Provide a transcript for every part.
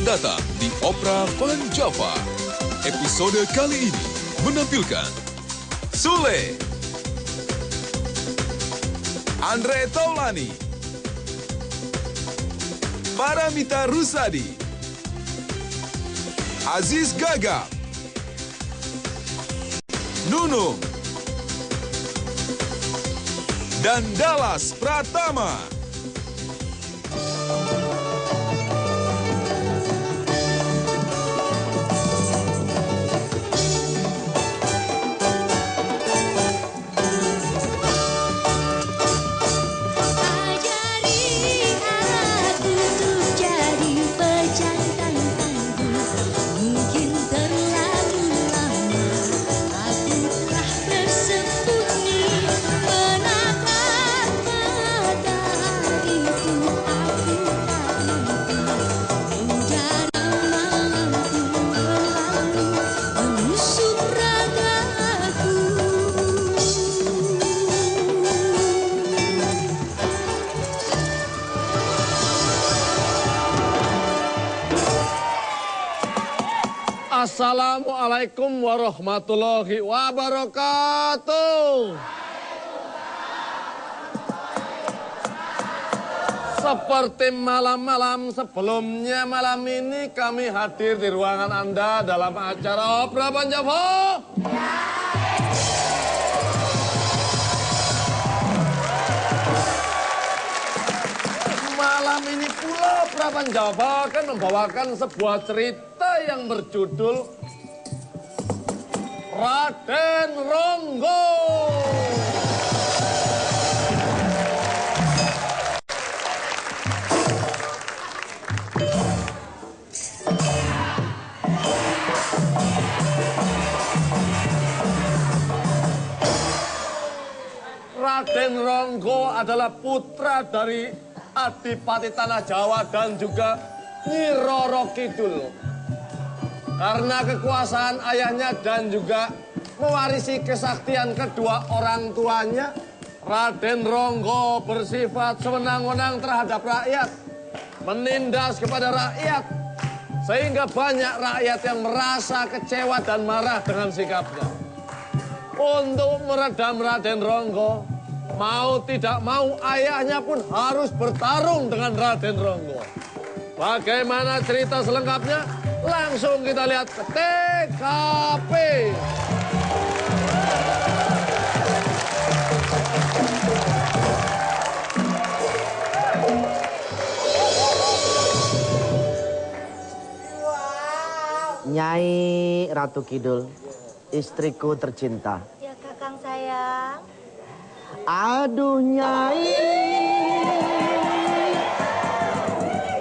datang di Opera Van Java. Episode kali ini menampilkan Sule, Andre Taulani, Paramita Rusadi, Aziz Gagap, Nunung, dan Dallas Pratama. Assalamualaikum warahmatullahi wabarakatuh. Seperti malam-malam sebelumnya, malam ini kami hadir di ruangan Anda dalam acara Opera Van Java. Malam ini pula Opera Van Java akan membawakan sebuah cerita yang berjudul Raden Ronggo. Raden Ronggo adalah putra dari Adipati Tanah Jawa dan juga Nyi Roro Kidul. Karena kekuasaan ayahnya dan juga mewarisi kesaktian kedua orang tuanya, Raden Ronggo bersifat sewenang-wenang terhadap rakyat, menindas kepada rakyat, sehingga banyak rakyat yang merasa kecewa dan marah dengan sikapnya. Untuk meredam Raden Ronggo, mau tidak mau ayahnya pun harus bertarung dengan Raden Ronggo. Bagaimana cerita selengkapnya? Langsung kita lihat ke TKP. Nyai Ratu Kidul, istriku tercinta. Ya kakang sayang. Aduh Nyai,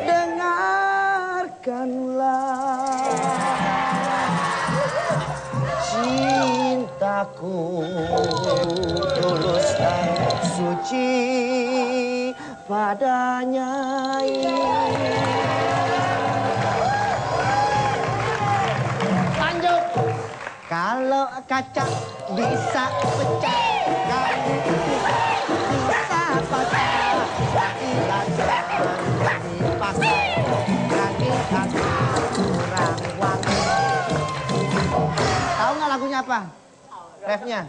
dengarkanlah cintaku tulus dan suci pada Nyai. Lanjut. Kalau kaca bisa pecah, kamu bisa patah. Ilasan dipakai, kaki kurang wangi. Tahu nggak lagunya apa? Refnya?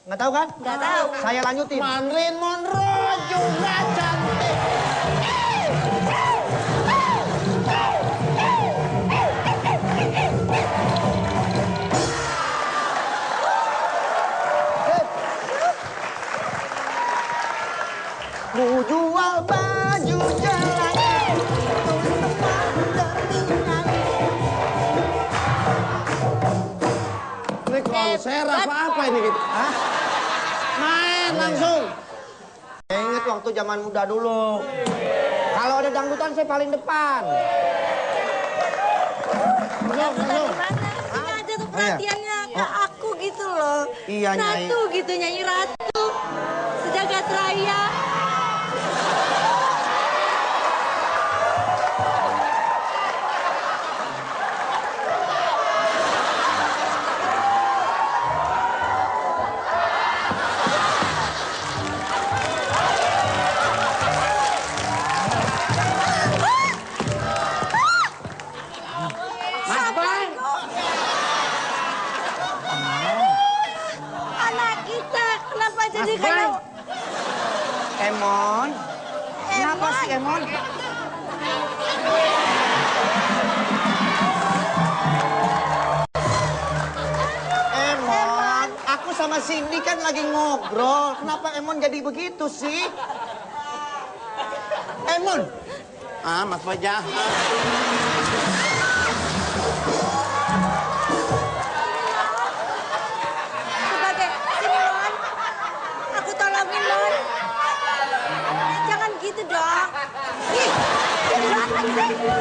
Nggak tahu kan? Nggak tahu. Saya lanjutin. Marilyn Monroe juga cantik. Ku jual baju jalanan untuk teman teringat. Ini konser apa ini gitu? Hah? Main langsung. Saya ingat waktu zaman muda dulu. Kalau ada dangdutan saya paling depan. Dari mana? Ini ada tuh perhatiannya ke aku gitu loh. Iya, Nyai. Ratu gitu, Nyai Ratu. Sejagat raya. Jadi Mas Bray. kalau Emon. Kenapa sih Emon? Emon, aku sama Cindy kan lagi ngobrol. Kenapa Emon jadi begitu sih? Emon. Ah, Mas Boy jahat. sebagai Mon, aku tolongin Mon. Jangan gitu dong. Ih, jangan gitu.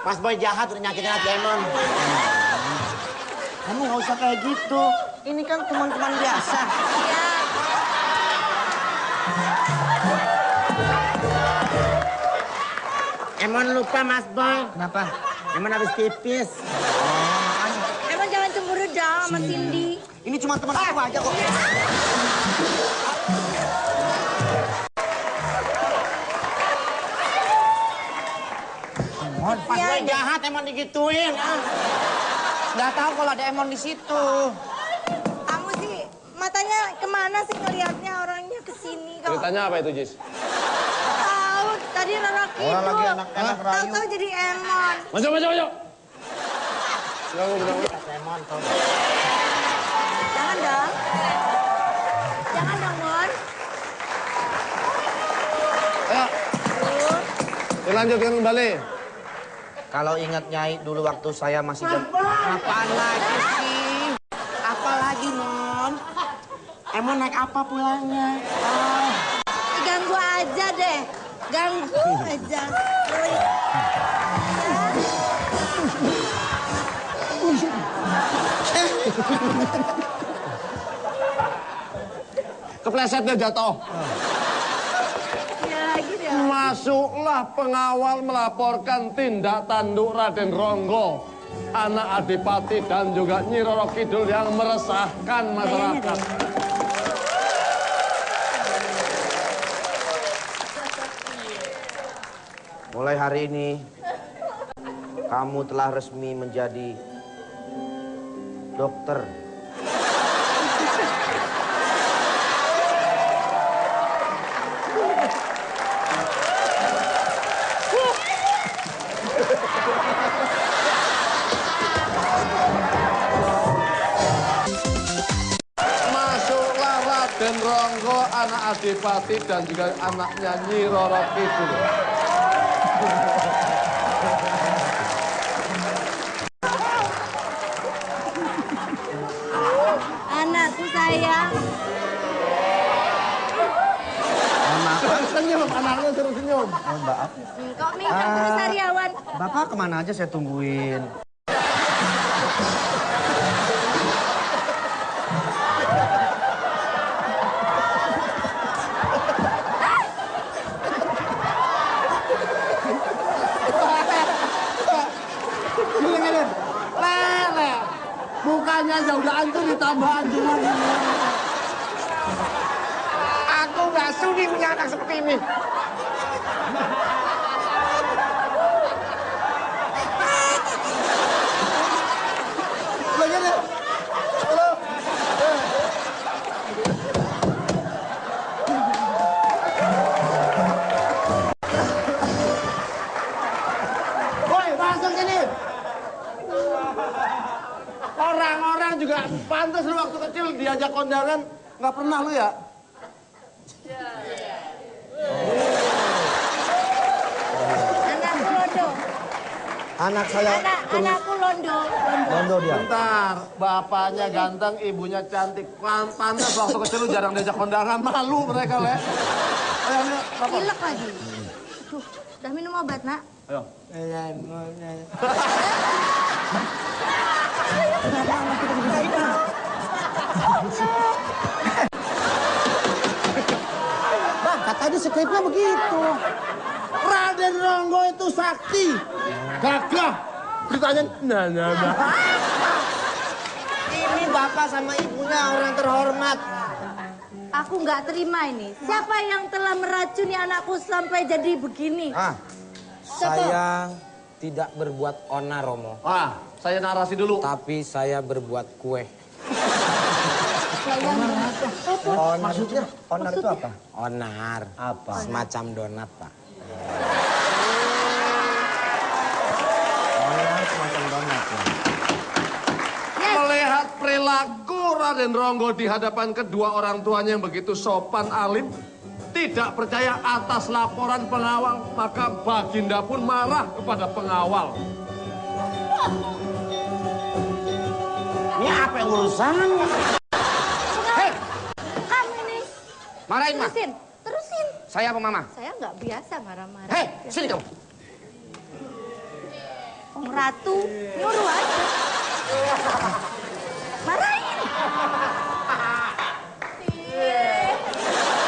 Mas Boy jahat udah nyakitin hati Emon. Kamu nggak usah kayak gitu. Ini kan teman-teman biasa. Ya, Emon lupa Mas Boy. Kenapa? Emon habis pipis. emang jangan cemburu dong sama Cindy. Ini cuma teman aku aja kok. Emon, Mas Iya, Boy iya. jahat Emon digituin. Nggak tahu kalau ada Emon di situ. Kamu sih matanya kemana sih ngelihatnya orangnya ke sini kok. Ceritanya apa itu, Jis? Tahu tadi Roro Kidul. Orang lagi enak-enak rayu. Tahu-tahu jadi Emon. Maju. Bentar. Emon tau. Jangan dong. Jangan dong, Mon. Ayo, Tuh. dilanjutkan kembali. Kalau ingat Nyai dulu waktu saya masih Apaan lagi sih? Apa lagi, Non? Emon naik apa pulangnya? Ganggu aja deh. Ganggu aja. Oi. Kepleset dia jatuh. Ya lagi deh. Masuklah pengawal melaporkan tindak tanduk Raden Ronggo, anak Adipati dan juga Nyi Roro Kidul yang meresahkan masyarakat. Mulai hari ini, kamu telah resmi menjadi dokter. Masuklah Raden Ronggo, anak Adipati dan juga anaknya Nyi Roro Kidul. Anakku sayang. Senyum, anaknya suruh senyum. Kok minggat terus Sariawan? Bapak kemana aja saya tungguin. Gini. Lele. Bukannya udah hancur ditambah hancuran. Aku nggak sudi punya anak seperti ini. Begini. Halo. Woi, masuk sini. Orang-orang juga pantas lu waktu kecil diajak kondangan, nggak pernah lu ya? Anakku Londo. Anak saya Anakku Londo. Londo dia. Bentar, bapaknya ganteng, ibunya cantik. Pantas waktu kecil lu jarang diajak kondangan, malu mereka, Le. Ayo, apa? Pilek lagi. Aduh, udah minum obat, Nak? Ayo. Bang, katanya skripnya begitu. Raden Ronggo itu sakti. Gagah. Ditanya, nah. Ini bapak sama ibunya orang terhormat. Aku nggak terima ini. Siapa yang telah meracuni anakku sampai jadi begini? Ah, Saya tidak berbuat onar, Romo. Saya narasi dulu. Tapi saya berbuat kue. Maksudnya? Onar itu apa? Onar. Apa? Semacam donat, Pak. Onar semacam donat, ya. Melihat perilaku Raden Ronggo di hadapan kedua orang tuanya yang begitu sopan alim, tidak percaya atas laporan pengawal, maka Baginda pun marah kepada pengawal. Ini apa yang urusannya? Hei! Kamu nih. Marahin, Ma. Terusin. Saya apa Mama? Saya nggak biasa marah-marah. Hei, sini kamu. Om Ratu nyuruh aja. Marahin.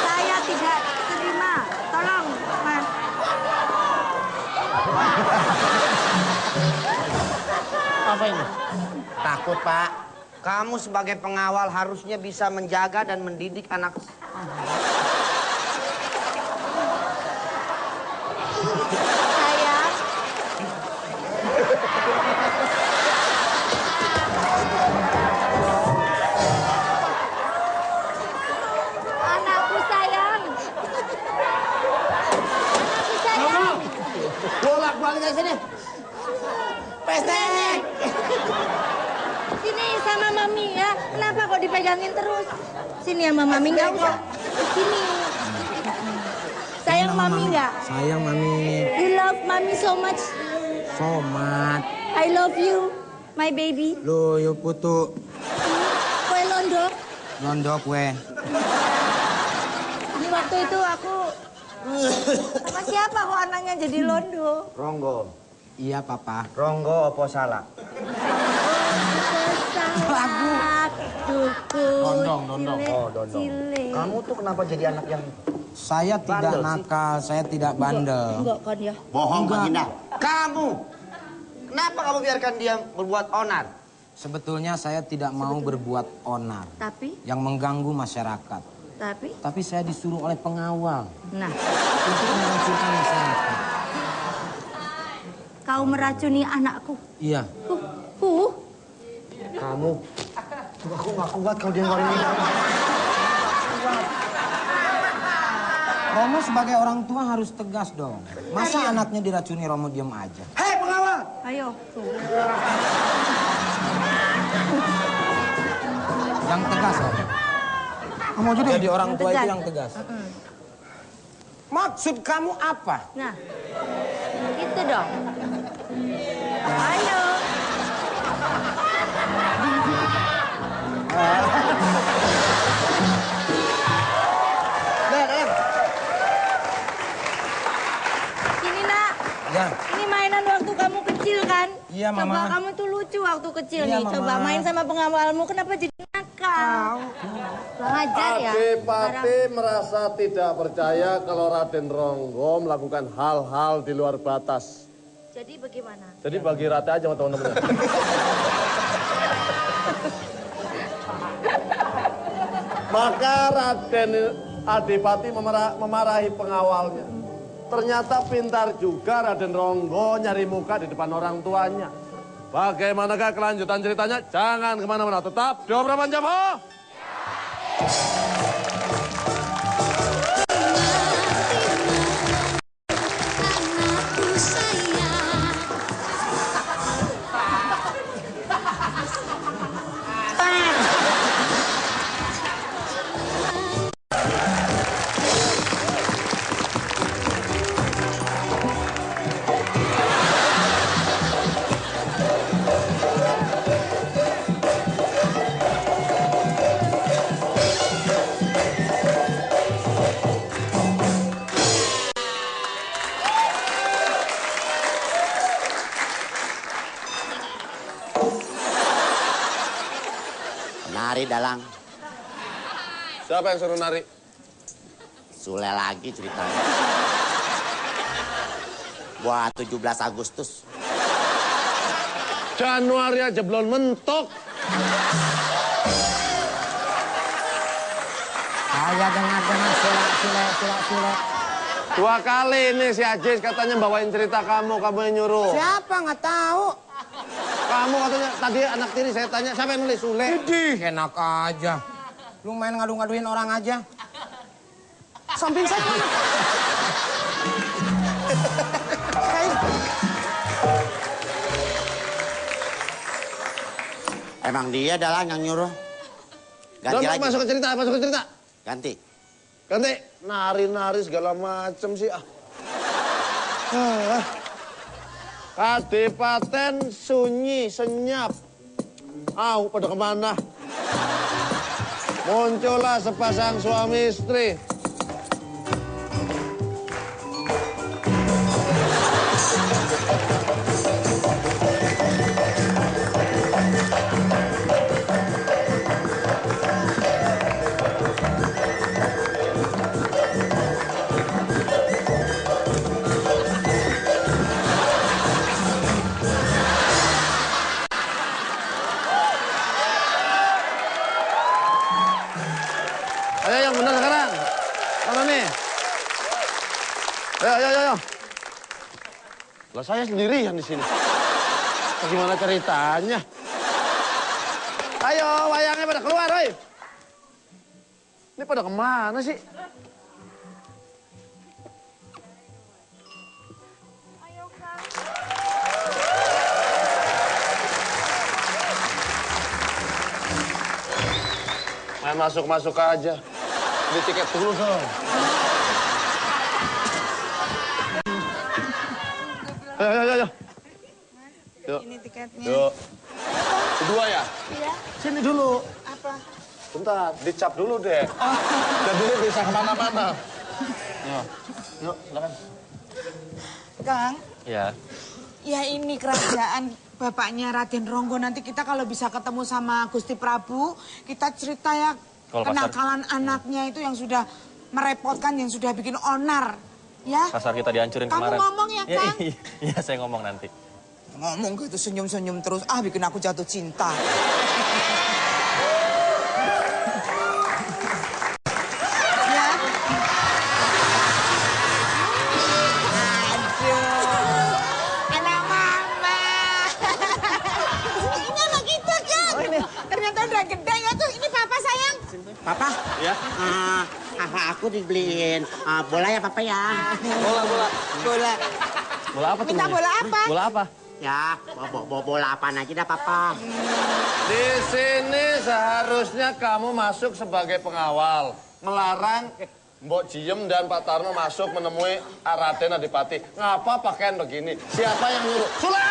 Saya tidak terima. Tolong, Mas. Apa ini? Takut, Pak. Kamu sebagai pengawal harusnya bisa menjaga dan mendidik anak. Sayang. Anakku sayang. Anakku sayang. Bolak-balik ke sini. Pesek. Sini sama Mami ya. Kenapa kok dipegangin terus? Sini sama Mami, nggak usah. Sini. Sayang Mami nggak? Sayang Mami. You love Mami so much. Somat. I love you, my baby. Lo yo putu. Kue londo. Londo kue. Ini waktu itu aku sama siapa kok anaknya jadi londo? Ronggo. Iya, Papa. Ronggo opo salah? Lagu. Dondong, dondong. Oh, dondong. Kamu tuh kenapa jadi anak yang Saya tidak bandel sih? nakal, saya tidak bandel. Enggak kan ya? bohong, Baginda? Kamu! Kenapa kamu biarkan dia berbuat onar? Sebetulnya saya tidak mau berbuat onar. Tapi, Yang mengganggu masyarakat. tapi, saya disuruh oleh pengawal. nah, Untuk menghancurkan masyarakat. kau meracuni anakku. Iya. Kamu. Tuh, aku gak kuat kalau dia ngeluarin ini. Romo sebagai orang tua harus tegas dong. Masa anaknya diracuni Romo diam aja? Hei pengawal! Ayo, tuh. Yang tegas, Romo. Kamu jadi orang tua itu yang tegas. Maksud kamu apa? Nah, gitu dong. Ayo. Sini nak, Ya. ini mainan waktu kamu kecil kan? Iya, Mama. Coba kamu tuh lucu waktu kecil Iya, nih. Coba Mama. main sama pengawalmu, kenapa jadi nakal? Kurang ajar ya. Adipati merasa tidak percaya kalau Raden Ronggo melakukan hal-hal di luar batas. Jadi bagaimana? Jadi bagi rata aja sama teman-temannya. Maka Raden Adipati memarahi pengawalnya. Ternyata pintar juga Raden Ronggo nyari muka di depan orang tuanya. Bagaimanakah kelanjutan ceritanya? Jangan kemana-mana, tetap di Obraman Java. Nari dalang. Siapa yang suruh nari? Sule lagi ceritanya. Buat 17 Agustus. Januari aja belum mentok. Saya dengar-dengar sule. 2 kali ini si Ajis katanya bawain cerita kamu yang nyuruh. Siapa nggak tahu? Kamu katanya tadi anak tiri saya tanya siapa yang nulis Sule? Idih, enak aja. Lu main ngadu-ngaduin orang aja. Samping saya mana? Emang dia adalah yang nyuruh. Ganti lagi. Masuk ke cerita. Ganti. Ganti. Nari-nari segala macem sih. Kadipaten sunyi, senyap. Pada kemana? Muncullah sepasang suami istri. Ayo yang benar sekarang. Mana nih? Ayo. Lah saya sendirian di sini. Bagaimana ceritanya? Ayo, wayangnya pada keluar, oi. Ini pada kemana sih? Ayo, Kang. Main masuk aja. Beli tiket dulu dong. Ayo. Yuk. Ini tiketnya. Yuk. Kedua ya? Iya. Sini dulu. Apa? Bentar, dicap dulu deh. Jadi bisa kemana-mana. Yuk, silakan. Kang, Ya. ya ini kerajaan bapaknya Raden Ronggo. Nanti kita kalau bisa ketemu sama Gusti Prabu, kita cerita ya Kalau kenakalan anaknya itu yang sudah merepotkan, yang sudah bikin onar. Ya? Pasar kita dihancurin Kamu kemarin. ngomong ya, Kang? Iya, saya ngomong nanti. Ngomong gitu senyum-senyum terus. Bikin aku jatuh cinta. Ya? Aduh. Anak mama. Ini anak kita, Kang. Ternyata udah gede ya tuh. Ini papa sayang. Papa? Ya. Aku dibeliin bola ya Papa ya. Bola. Bola apa tuh? Minta bola apa? Bola apa? Ya, bola apaan aja dah Papa. Di sini seharusnya kamu masuk sebagai pengawal. Melarang Mbok Jiem dan Pak Tarno masuk menemui Raden Adipati. Ngapa pakaian begini? Siapa yang nyuruh? Sule!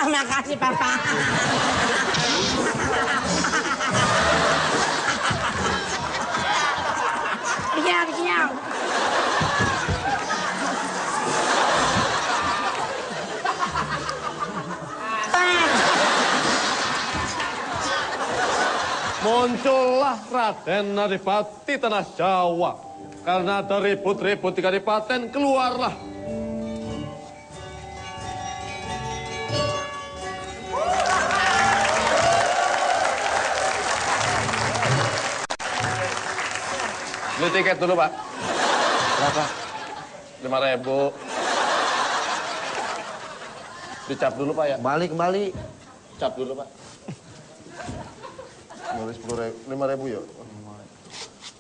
Makasih, Papa. Siap. Muncullah Raden Adipati Tanah Jawa. Karena ada ribut-ribut di Kadipaten, keluarlah. Beli tiket dulu, Pak. Berapa? 5.000. Dicap dulu, Pak, ya. Kembali. Cap dulu, Pak. Boleh 5.000 ya.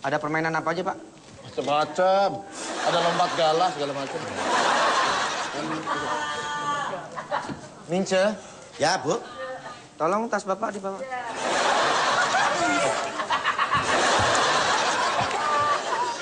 Ada permainan apa aja, Pak? Macam-macam. Ada lompat galah segala macam. Mince, Ya, Bu. tolong tas Bapak dibawa.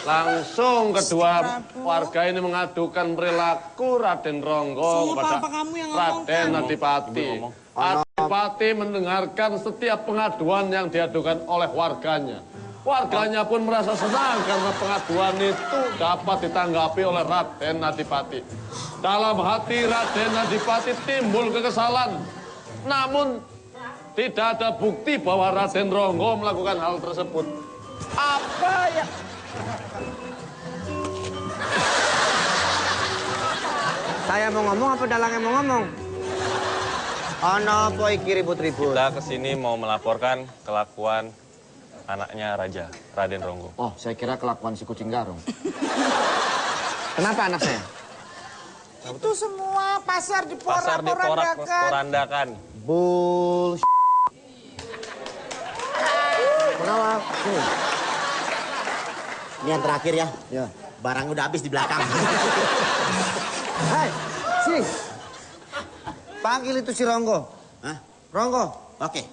Langsung kedua warga ini mengadukan perilaku Raden Ronggo kepada Raden Adipati. Adipati mendengarkan setiap pengaduan yang diadukan oleh warganya. Warganya pun merasa senang karena pengaduan itu dapat ditanggapi oleh Raden Adipati. Dalam hati Raden Adipati timbul kekesalan. Namun tidak ada bukti bahwa Raden Ronggo melakukan hal tersebut. Apa ya? Saya mau ngomong apa Dalang yang mau ngomong? Ana apa iki ribut-ribut? Kita kesini mau melaporkan kelakuan anaknya Raja, Raden Ronggo. Oh, saya kira kelakuan si kucing garong. Kenapa anak saya? Itu semua pasar Pasar diporak-porandakan. diporak-porandakan. Bull. Pengawal. Ini yang terakhir ya. Ya. Barang udah habis di belakang. Hai, si. Panggil itu si Ronggo. Hah? Ronggo. Oke.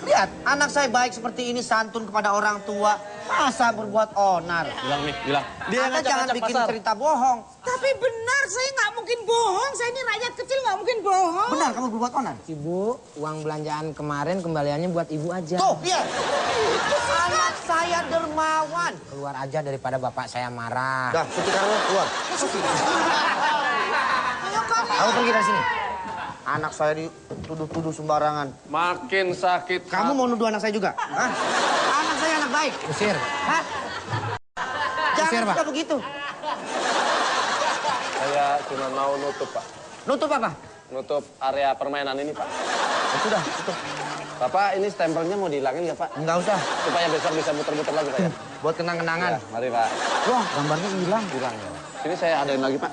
Lihat, anak saya baik seperti ini, santun kepada orang tua. Masa berbuat onar? Bilang nih, bilang. Dia ngacak-ngacak jangan bikin pasar. cerita bohong. Tapi benar, saya nggak mungkin bohong. Saya ini rakyat kecil nggak mungkin bohong. Benar, kamu berbuat onar? Ibu, uang belanjaan kemarin kembaliannya buat ibu aja. Tuh, lihat. Anak saya dermawan. Keluar aja daripada bapak saya marah. Dah, cuti kamu keluar. Ayo kamu. Kamu pergi dari sini. Anak saya dituduh-tuduh sembarangan. Makin sakit. Kamu mau nuduh anak saya juga? Hah? Anak saya anak baik. Usir. Hah? Jangan Pak. sudah begitu. Saya cuma mau nutup, Pak. Nutup apa? Nutup area permainan ini, Pak. Sudah, tutup. Bapak, ini stempelnya mau dihilangin nggak, Pak? Enggak usah. Supaya besok bisa muter-muter lagi, Pak, ya? Buat kenang-kenangan. Ya, mari, Pak. Wah, gambarnya hilang. Hilang, ya. Sini saya adain lagi, Pak.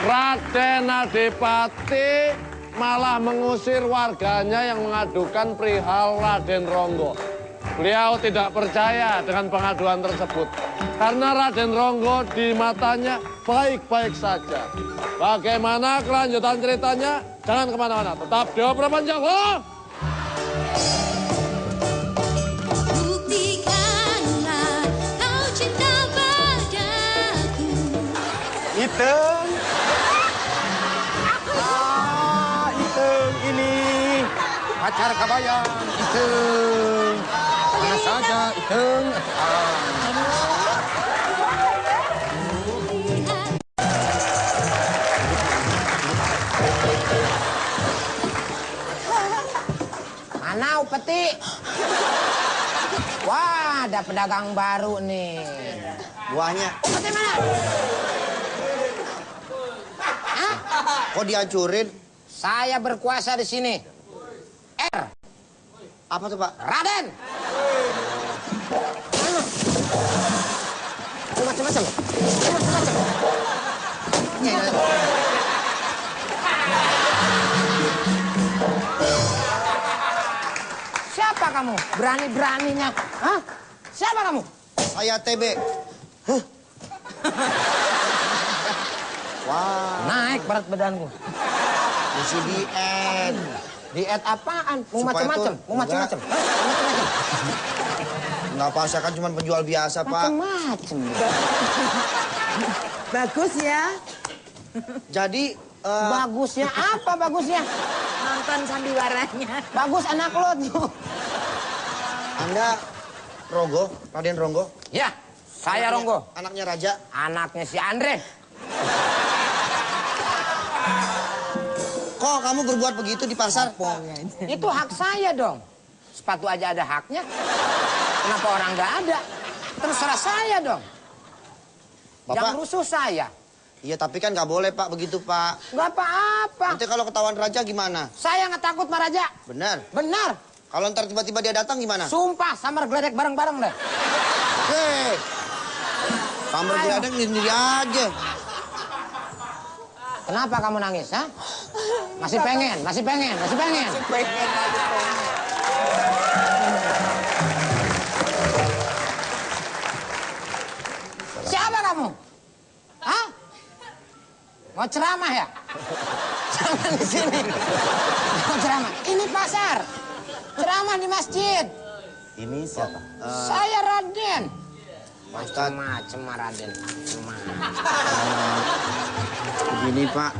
Raden Adipati malah mengusir warganya yang mengadukan perihal Raden Ronggo. Beliau tidak percaya dengan pengaduan tersebut. Karena Raden Ronggo di matanya baik-baik saja. Bagaimana kelanjutan ceritanya? Jangan kemana-mana. Tetap di Obrolan Jawa. Buktikanlah kau cinta padaku. Iteng. Iteng ini. Pacar kabayan. Iteng. Mana saja, Iteng. Mana upeti? Wah, ada pedagang baru nih. Buahnya. Upeti mana? Hah? Kok dihancurin? Saya berkuasa di sini. R. Apa tuh, Pak? Raden. Macam-macam. Macam-macam. Siapa kamu? Berani-beraninya. Hah? Siapa kamu? Saya TB. Wah, Naik berat badanku. mesti diet. Diet apaan? Mau Supaya macam-macam? tuh- Mau macam-macam? Hah? Mau macam-macam? Nggak apa, saya kan cuma penjual biasa, Pak. Macam-macam. Bagus ya. Jadi, Bagusnya apa bagusnya? Nonton sandiwaranya. Bagus anak lo tuh. Anda Ronggo, Raden Ronggo? Ya, saya Ronggo. Anaknya Raja? Anaknya si Andre. Kok kamu berbuat begitu di pasar? Itu hak saya dong. Sepatu aja ada haknya. Kenapa orang nggak ada? Terserah saya dong. Yang Bapak, rusuh saya. iya tapi kan nggak boleh, Pak, begitu, Pak. Nggak apa-apa. Nanti kalau ketahuan Raja gimana? Saya nggak takut sama Raja. Benar. Benar. Kalau ntar tiba-tiba dia datang gimana? Sumpah, samar geledek bareng-bareng deh. Hei, sambar geladang sendiri aja. Kenapa kamu nangis, ha? Masih pengen, masih pengen, masih pengen. Siapa kamu? Hah? Mau ceramah ya? Jangan di sini. Mau ceramah. Ini pasar. Ceramah di masjid. Ini siapa? Saya Raden. Ustadz. Macem-macem Raden. Macem-macem. Begini, Pak,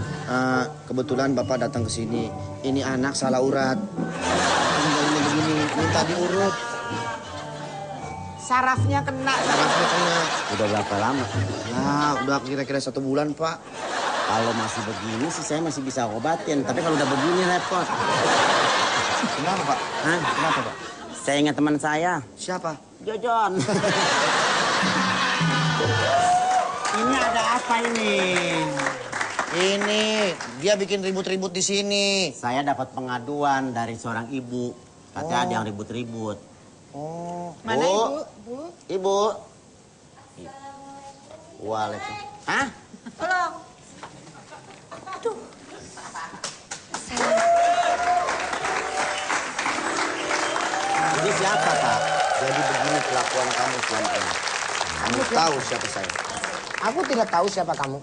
kebetulan Bapak datang ke sini. Ini anak salah urat. Tinggalnya begini, minta diurut. Sarafnya kena. Sarafnya kena. Udah berapa lama? Ya, udah kira-kira 1 bulan, Pak. Kalau masih begini sih saya masih bisa obatin. Tapi kalau udah begini repot. Kenapa, Pak? Hah? Kenapa, Pak? Saya ingat teman saya. Siapa? Jojon. Ini ada apa ini? Ini dia bikin ribut-ribut di sini. Saya dapat pengaduan dari seorang ibu. Katanya ada yang ribut-ribut. Oh. Mana ibu? Bu? Ibu. Waalaikumsalam. Hah? Tolong. Aduh. Ini siapa, Pak? Jadi begini kelakuan kamu selama ini. Kamu tahu siapa saya? Aku tidak tahu siapa kamu.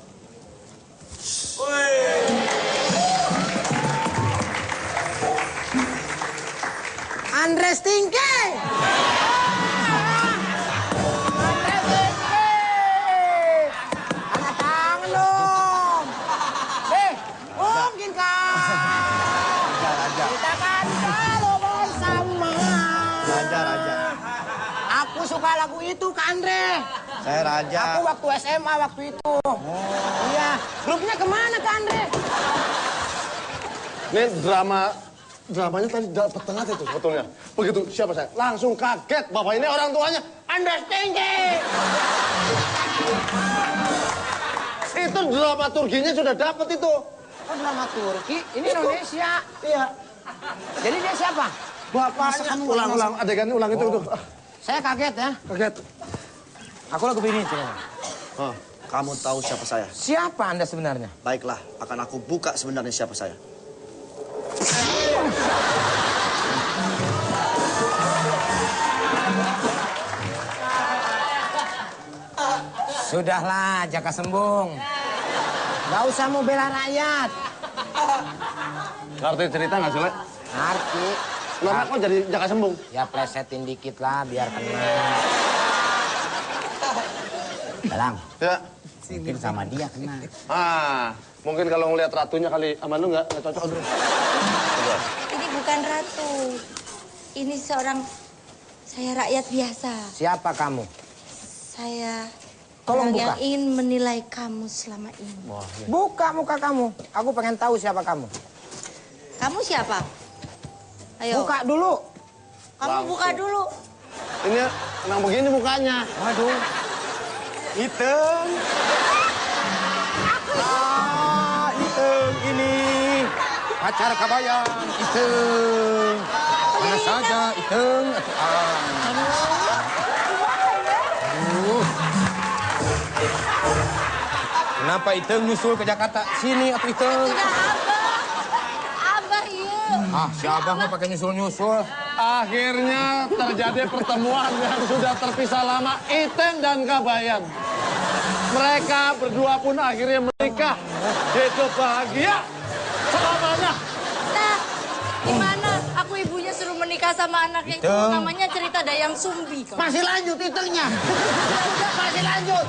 Andres Tingke! Andres Tingke! Angkat tangan dong! Mungkin kan? Raja. Kita kan kalau bersama. Raja. Aku suka lagu itu, Kak Andre. Saya Raja. Aku waktu SMA waktu itu. Iya. Grupnya kemana, Kak Andre? Ini dramanya tadi dapat telat itu sebetulnya. Begitu siapa saya? Langsung kaget. Bapak ini orang tuanya Andres Tinggi. Itu dramaturginya sudah dapat itu. Oh, dramaturgi? Ini Indonesia. Iya. Jadi dia siapa? Bapaknya. Ulang adegannya ulang itu. Saya kaget ya. Kaget. Aku lagu ini. Oh, kamu tahu siapa saya? Siapa Anda sebenarnya? Baiklah, akan aku buka sebenarnya siapa saya. Sudahlah, Jaka Sembung. Gak usah mau bela rakyat. Ngerti cerita nggak sih, Le? Ngerti. Kenapa kok jadi Jaka Sembung? Ya plesetin dikit lah biar kena. Dalang, Ya. mungkin sama dia kena. Mungkin kalau ngelihat ratunya kali sama lu nggak cocok, Andre. Ini bukan ratu. Ini saya rakyat biasa. Siapa kamu? Saya Tolong orang buka. yang ingin menilai kamu selama ini. Buka muka kamu. Aku pengen tahu siapa kamu. Kamu siapa? Ayo. Buka dulu. Kamu buka dulu. Ini emang begini mukanya. Waduh. Hitam. Iteng ini. Pacar kabayang. Iteng. Mana saja Iteng. Kenapa Iteng nyusul ke Jakarta? Sini atau Iteng? Tidak, Abah, yuk. Si Abah mah pakai nyusul-nyusul. Akhirnya terjadi pertemuan yang sudah terpisah lama, Iten dan Kabayan. Mereka berdua pun akhirnya menikah. Hidup bahagia selamanya. Nah, gimana? Aku ibunya suruh menikah sama anaknya itu. Namanya cerita Dayang Sumbi. Masih lanjut Itengnya. Masih lanjut.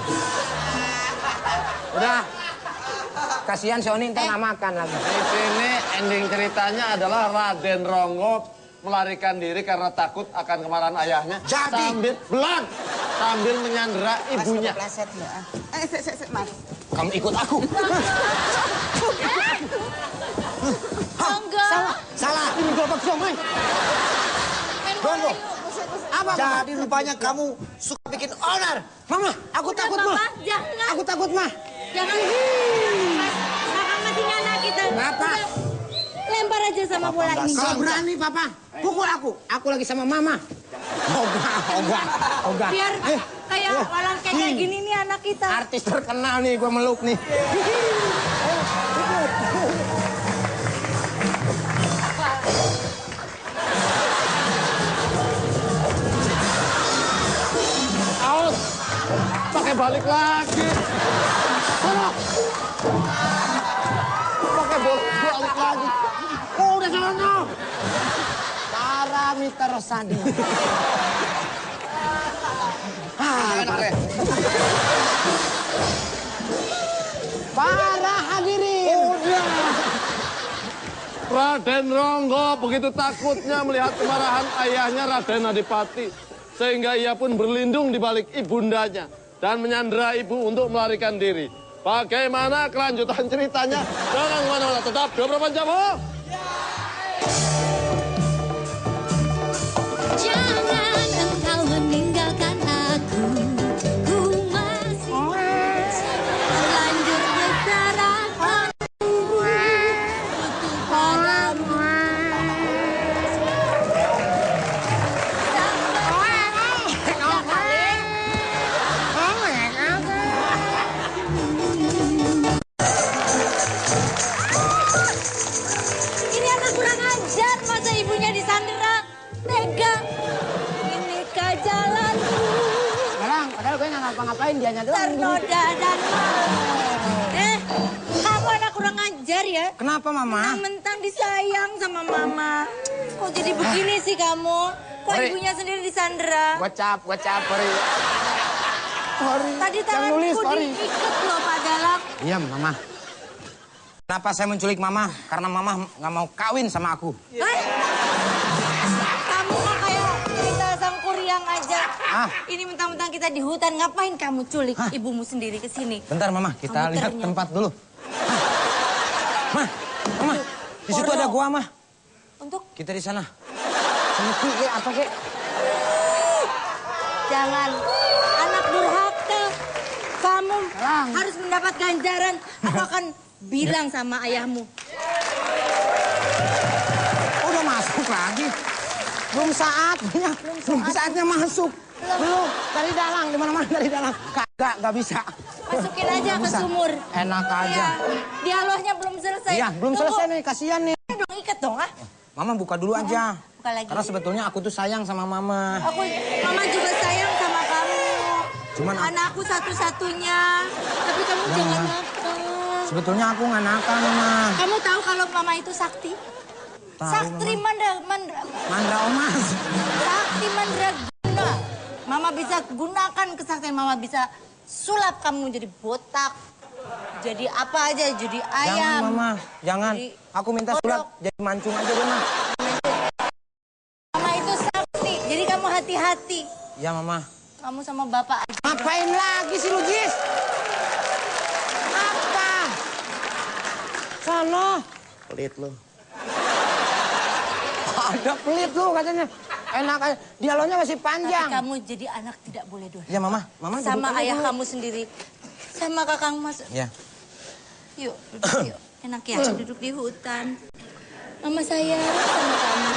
Udah. Kasihan Sony ntar nggak makan lagi. Di sini ending ceritanya adalah Raden Ronggo melarikan diri karena takut akan kemarahan ayahnya. Jadi. Sambil menyandera ibunya. Pleset ya. Mas. Kamu ikut aku. Enggak. Salah. Ini gerobak somai. Ronggo. Apa? Jadi rupanya kamu suka bikin onar. Mama, aku takut mah. Papa, jangan. Aku takut mah. Jangan. Kakak masih anak kita. Kenapa? Udah, lempar aja sama bola ini. Kalau berani papa, pukul aku. Aku lagi sama mama. Ogah. Biar kayak walang kayak gini nih anak kita. Artis terkenal nih, gue meluk nih. Aus, pakai balik lagi. Sono. Pakai balik lagi. Oh, udah sono. Parameter Sandi. Para hadirin. Udah. Raden Ronggo begitu takutnya melihat kemarahan ayahnya Raden Adipati. Sehingga ia pun berlindung di balik ibundanya. Dan menyandera ibu untuk melarikan diri. Bagaimana kelanjutan ceritanya? Jangan kemana-mana, tetap 24 jam. Jangan engkau meninggal ngapain dianya doang? Ternoda dan kamu anak kurang ajar ya. Kenapa, Mama? Mentang-mentang disayang sama Mama. Kok jadi begini sih kamu? Kok ibunya sendiri disandera? Wacap, Pori. Tadi tanganku diikat loh, Pak Dalak. Iya, Mama. Kenapa saya menculik Mama? Karena Mama nggak mau kawin sama aku. Kamu kok kayak cerita sang kuryang aja. Ini mentang-mentang kita di hutan, ngapain kamu culik ibumu sendiri ke sini? Bentar, Mama. Kita Kamu lihat ternyata- tempat dulu. Mama. Di situ ada gua, Mah. Untuk? Kita di sana. Sengki kayak apa kek? Jangan. Anak durhaka. Kamu harus mendapat ganjaran. Aku akan bilang sama ayahmu. Udah masuk lagi. Belum saatnya. Belum saatnya masuk. Belum. Dari dalam. Di mana-mana dari dalam. Kagak, nggak bisa. Masukin aja ke sumur. Enak aja. Iya. Dialognya belum selesai. Iya, belum selesai nih. Kasihan nih. Dong, ikat dong, ah. Mama buka dulu aja. Buka lagi. Karena sebetulnya aku tuh sayang sama Mama. Mama juga sayang sama kamu. Cuman anakku satu-satunya. Tapi kamu jangan nakal. Sebetulnya aku nggak nakal, Mama. Kamu tahu kalau Mama itu sakti? Tahu, Sakti Mandra Omas. Sakti mandraguna. Mama bisa gunakan kesaktian Mama, bisa sulap kamu jadi botak. Jadi apa aja, jadi ayam. Jangan, Mama. Jangan. Jadi aku minta sulap jadi mancung aja deh, Mama. Mama itu sakti, jadi kamu hati-hati. Ya, Mama. Kamu sama bapak aja. Ngapain lagi sih lu, Jis? Apa? Sana. Pelit lu. Ada pelit lu katanya. Enak aja. Dialognya masih panjang. Tapi kamu jadi anak tidak boleh durhaka. Ya, Mama. Mama sama duduk ayah dulu. kamu sendiri. Sama kakang Mas. Ya. Yuk, duduk yuk. Enak ya, duduk di hutan. Mama sayang sama kamu.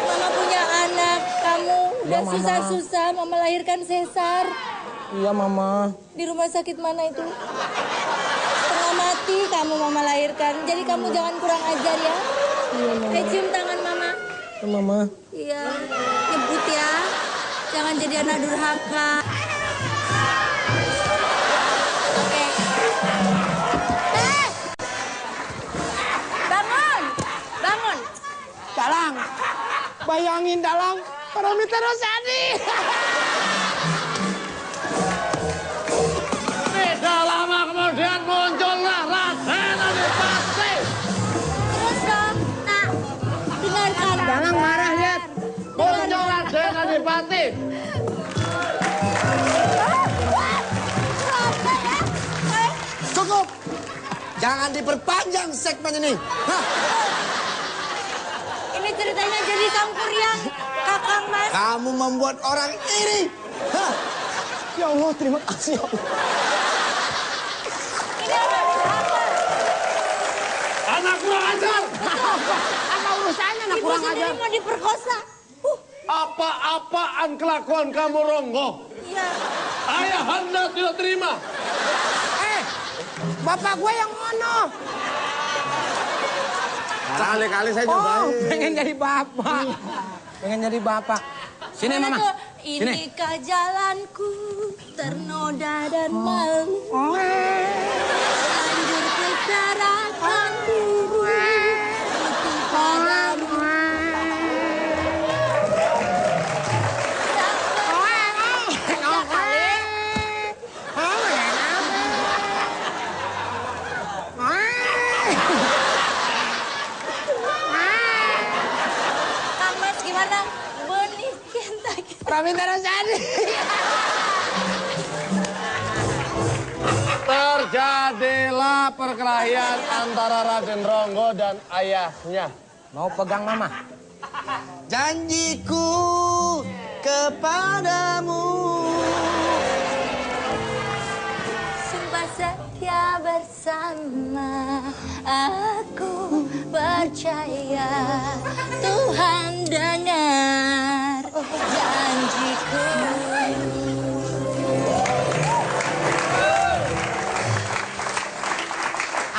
Mama punya anak, kamu udah Mama. susah-susah Mama lahirkan sesar. Iya, Mama. Di rumah sakit mana itu? Setengah mati kamu Mama lahirkan. Jadi kamu jangan kurang ajar ya. Iya, Mama. Cium tangan Mama. Ya, Mama. Iya, nyebut ya. Jangan jadi anak durhaka. Oke. Bangun! Bangun! Dalang. Bayangin, Dalang. Paramita Rosadi. Tidak lama kemudian muncullah Raden Adipati. Terus dong, nak. Dengarkan. Dalang marah, lihat. Muncul Raden Adipati. Cukup. Jangan diperpanjang segmen ini. Hah? Ini ceritanya jadi Sangkuryang, Kakang Mas. Kamu membuat orang iri. Hah? Ya Allah, terima kasih, ya Allah. Ini anak durhaka. Anak kurang ajar. Apa urusannya anak Ibu kurang sendiri ajar? mau diperkosa. Apa-apaan kelakuan kamu, Ronggo? Iya. Ayah Anda tidak terima. Bapak gue yang mana? Kali-kali saya Oh, nyobain. pengen jadi bapak. Pengen jadi bapak. Sini, Mana Mama. tuh? Sini. Inikah jalanku ternoda dan malu. Lanjut ke daratan biru. Itu padamu. Kang Mas gimana? Benih kentak. Praminta Rosadi. Terjadilah perkelahian antara Raden Ronggo dan ayahnya. Mau pegang, Mama? Janjiku kepadamu. Sumpah setia bersama aku, percaya Tuhan dengar janjiku.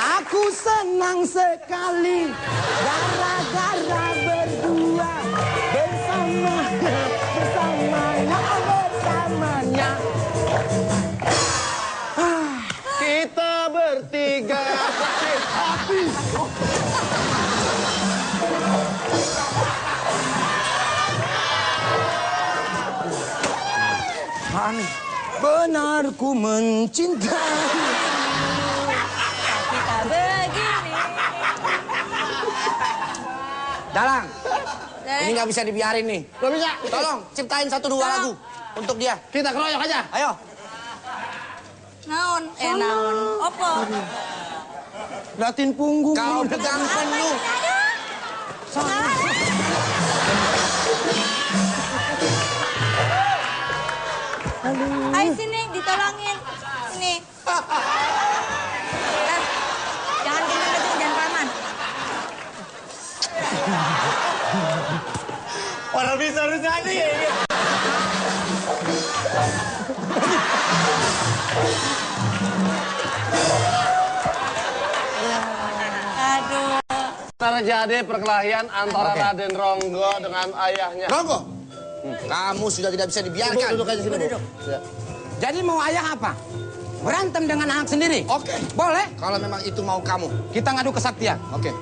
Aku senang sekali gara-gara berdua bersama, bersama. Kita bertiga sakit hati. Aneh. Benar ku mencintai. Kita begini. Dalang, ini nggak bisa dibiarin nih. Gak bisa. Tolong ciptain 1-2 lagu untuk dia. Kita keroyok aja. Ayo. Naon? Naon. Opo? Latin punggung. Kau pegang penuh. Ayo sini, ditolongin. Sini. Jangan kenceng-kenceng, jangan kelamaan. Orang bisa nih. Aduh. Terjadi perkelahian antara Raden Ronggo dengan ayahnya. Ronggo, kamu sudah tidak bisa dibiarkan. Duduk aja sini, Bu. Ya. Jadi mau ayah apa? Berantem dengan anak sendiri? Oke. Boleh? Kalau memang itu mau kamu. Kita ngadu kesaktian. Oke.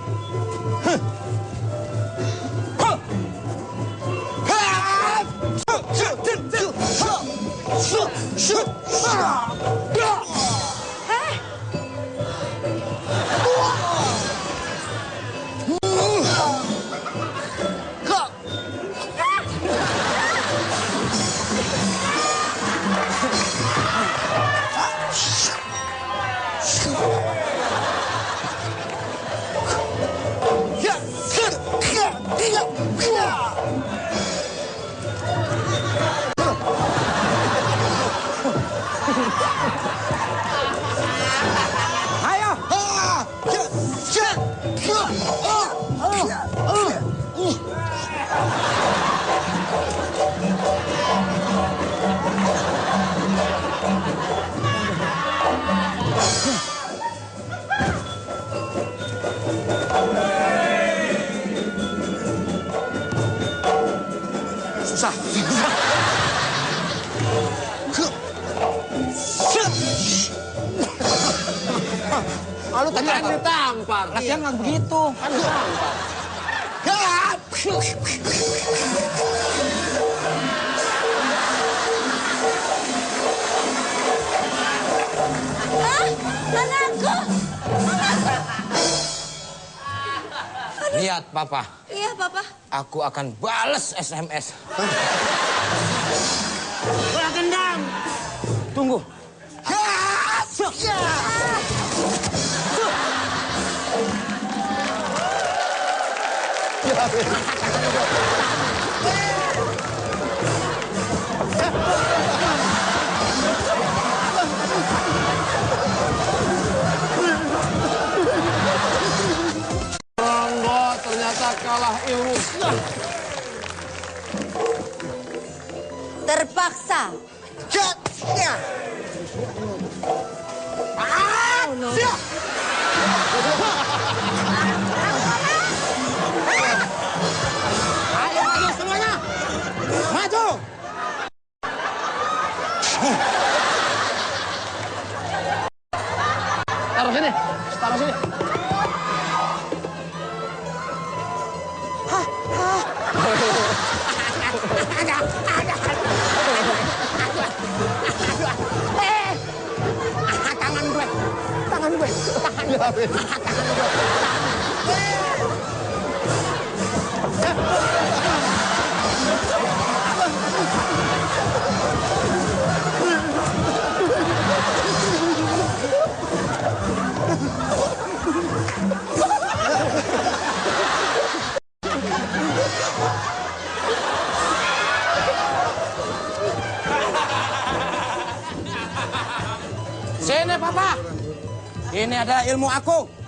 Susah. Lalu tadi kan ditampar. Latihan nggak begitu. Kan ditampar. Hah? Anakku! Anakku! Lihat, Papa. Iya, Papa. Aku akan balas SMS. Balas dendam. Tunggu. Ronggo ternyata kalah ilmu. Terpaksa. Ayo maju semuanya. Maju. Taruh sini. Taruh sini. Tangan gue. Tangan gue. Tangan gue. Sini, Papa. Ini adalah ilmu aku.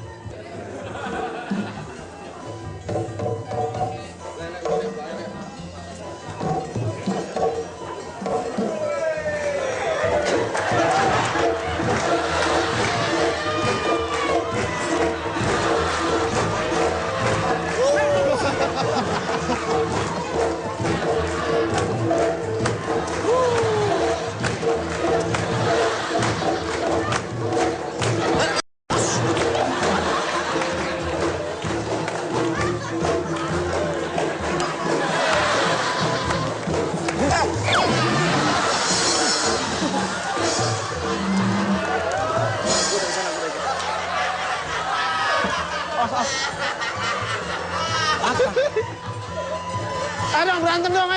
berantem dong,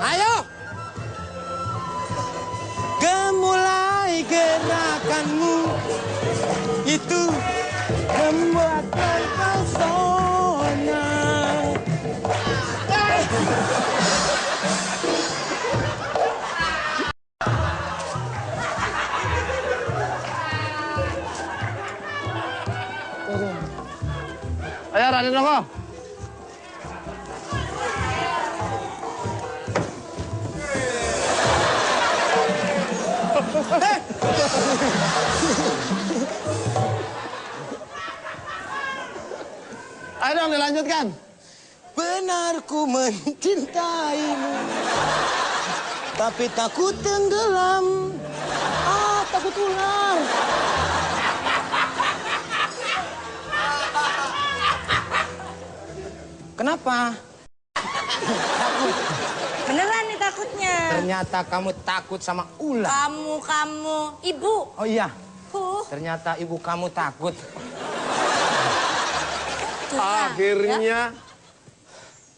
Ayo. Gemulai gerakanmu itu membuat terpesona. Ayo Raden Ronggo. Ayo dong dilanjutkan. Benar ku mencintaimu, tapi takut tenggelam. Takut ular. Kenapa? Beneran nih takutnya. Ternyata kamu takut sama ular. Kamu, ibu. Oh iya, Huh. ternyata ibu kamu takut. Akhirnya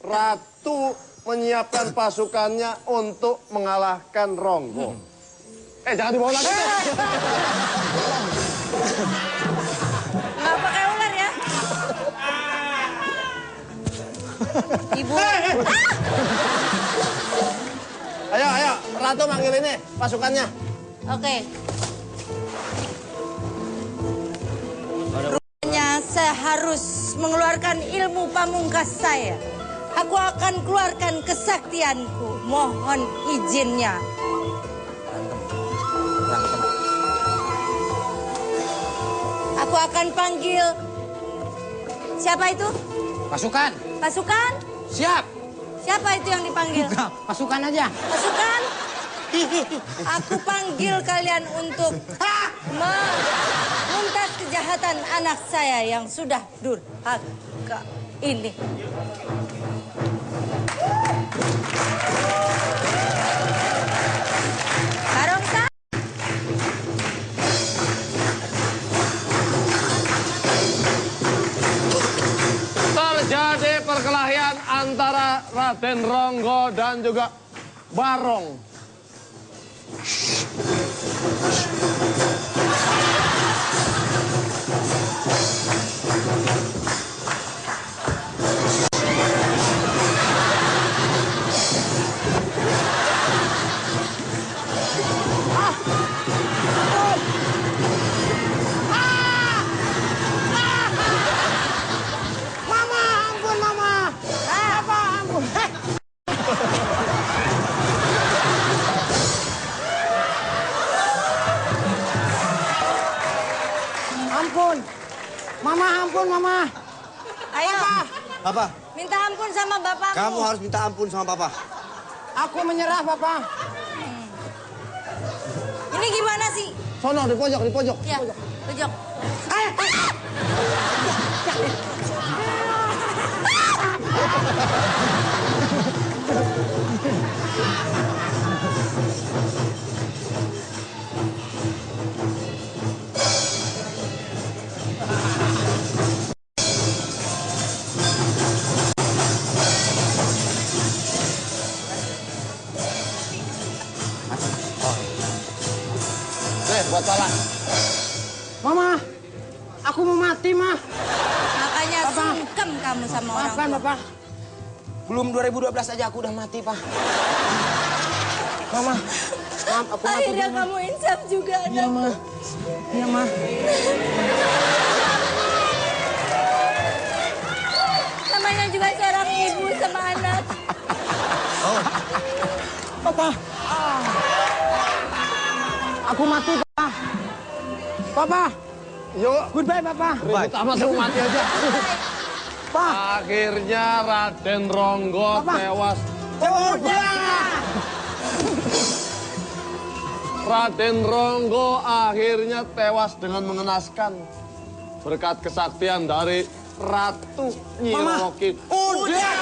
Ratu menyiapkan pasukannya untuk mengalahkan Ronggo. Jangan dibawa lagi. Nggak pakai ular ya. Ibu. Ayo, Ratu manggil ini pasukannya. Oke. Rupanya saya harus mengeluarkan ilmu pamungkas saya. Aku akan keluarkan kesaktianku. Mohon izinnya. Aku akan panggil... Siapa itu? Pasukan. Pasukan? Siap. Siapa itu yang dipanggil? Pasukan aja. Pasukan? Aku panggil kalian untuk menuntas kejahatan anak saya yang sudah durhaka ini. Barongsai. Terjadi perkelahian antara Raden Ronggo dan juga Barong. Ampun, Mama. Ayo. Papa, Minta ampun sama bapakmu. kamu harus minta ampun sama Papa. Aku menyerah, Papa. Ini gimana sih? Sono, di pojok, di pojok. Ya, pojok. Buat salah. Mama, aku mau mati, Ma. Makanya sungkem kamu sama orang Maafkan, tua. Bapak. Belum 2012 aja aku udah mati, Pak. Mama, maaf aku mati. Akhirnya kamu insaf juga, Iya, anakku. Ma. Iya, Ma. Namanya juga seorang ibu sama anak. Papa. Aku mati, Papa. Papa. Yuk. Goodbye, Papa. Ribut amat lu mati aja. Pak. Akhirnya Raden Ronggo Papa. tewas. Udah. Raden Ronggo akhirnya tewas dengan mengenaskan. Berkat kesaktian dari Ratu Nyi Roro Kidul. Udah.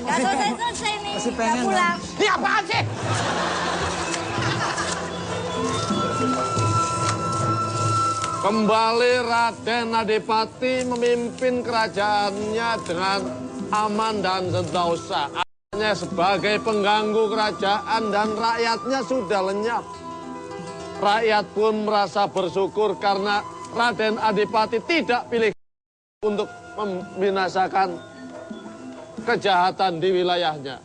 Gak selesai-selesai nih. Masih Gak pengen, pulang. Ini apaan sih? Kembali Raden Adipati memimpin kerajaannya dengan aman dan sentosa. Hanya sebagai pengganggu kerajaan dan rakyatnya sudah lenyap. Rakyat pun merasa bersyukur karena Raden Adipati tidak pilih untuk membinasakan kejahatan di wilayahnya.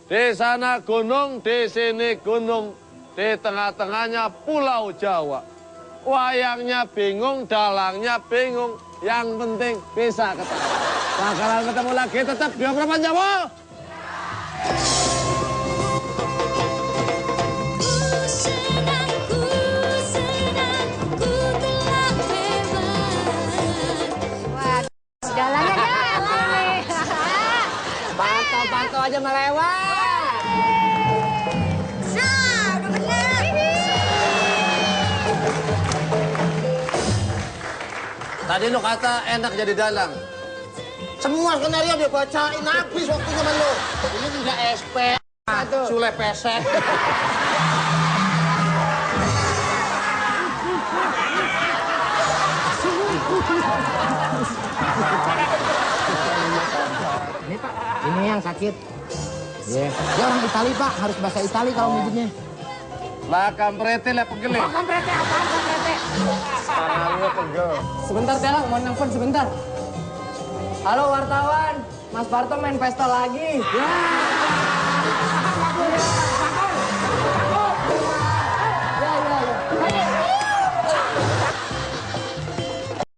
Di sana gunung, di sini gunung, di tengah-tengahnya Pulau Jawa. Wayangnya bingung, dalangnya bingung. Yang penting bisa ketemu. Bakalan ketemu lagi tetap di Obrolan Jawa. Ku senang, ku telah bebas. Wah, jalannya nih. Pantau-pantau aja melewat. Nah, udah bener. Tadi lu kata enak jadi dalang. Semua skenario dia bacain habis waktunya sama lo. Ini juga SP. Sule pesek. Ini Pak, ini yang sakit. Dia orang Itali Pak, harus bahasa Itali kalau mijitnya. Lah kamprete lah pegel. Kamprete apaan kamprete? Tangannya pegel. Sebentar Telang, mau nelfon sebentar. Halo wartawan, Mas Barto main pesta lagi. Ya.